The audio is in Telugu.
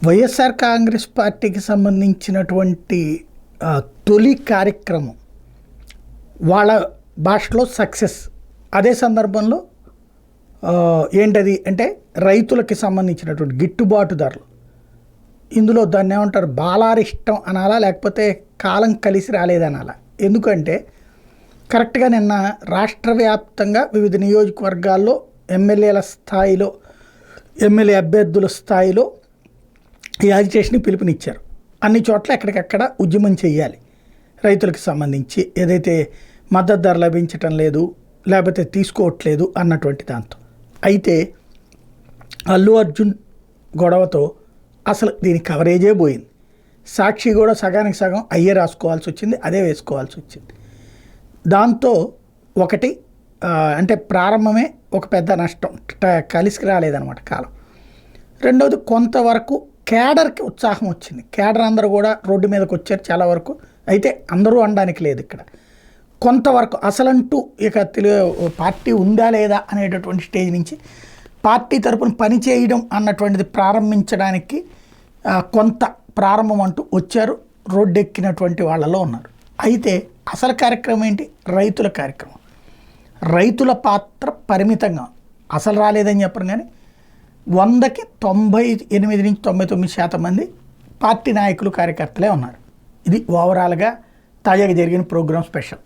వైఎస్ఆర్ కాంగ్రెస్ పార్టీకి సంబంధించినటువంటి తొలి కార్యక్రమం వాళ్ళ భాషలో సక్సెస్. అదే సందర్భంలో ఏంటది అంటే రైతులకి సంబంధించినటువంటి గిట్టుబాటు ధరలు. ఇందులో దాన్ని ఏమంటారు, బాలారిష్టం అనాలా లేకపోతే కాలం కలిసి రాలేదనాలా? ఎందుకంటే కరెక్ట్గా నిన్న రాష్ట్ర వ్యాప్తంగా వివిధ నియోజకవర్గాల్లో ఎమ్మెల్యేల స్థాయిలో, ఎమ్మెల్యే అభ్యర్థుల స్థాయిలో ఈ యాజిటేషన్కి పిలుపునిచ్చారు. అన్ని చోట్ల ఎక్కడికక్కడ ఉద్యమం చేయాలి రైతులకు సంబంధించి, ఏదైతే మద్దతు ధర లభించటం లేదు లేకపోతే తీసుకోవట్లేదు అన్నటువంటి దాంతో. అయితే అల్లు అర్జున్ గొడవతో అసలు దీని కవరేజే పోయింది. సాక్షి కూడా సగానికి సగం అయ్యే రాసుకోవాల్సి వచ్చింది, అదే వేసుకోవాల్సి వచ్చింది. దాంతో ఒకటి అంటే ప్రారంభమే ఒక పెద్ద నష్టం, కలిసికి రాలేదన్నమాట కాలం. రెండవది కొంతవరకు కేడర్కి ఉత్సాహం వచ్చింది. కేడర్ అందరూ కూడా రోడ్డు మీదకి వచ్చారు చాలా వరకు. అయితే అందరూ అనడానికి లేదు ఇక్కడ. కొంతవరకు అసలంటూ ఇక పార్టీ ఉందా లేదా అనేటటువంటి స్టేజ్ నుంచి పార్టీ తరపున పని చేయడం అన్నటువంటిది ప్రారంభించడానికి కొంత ప్రారంభం అంటూ వచ్చారు, రోడ్డెక్కినటువంటి వాళ్ళలో ఉన్నారు. అయితే అసలు కార్యక్రమం ఏంటి? రైతుల కార్యక్రమం. రైతుల పాత్ర పరిమితంగా, అసలు రాలేదని చెప్పరు కానీ 100కి 98 నుంచి 99% మంది పార్టీ నాయకులు కార్యకర్తలే ఉన్నారు. ఇది ఓవరాల్గా తాజాగా జరిగిన ప్రోగ్రామ్ స్పెషల్.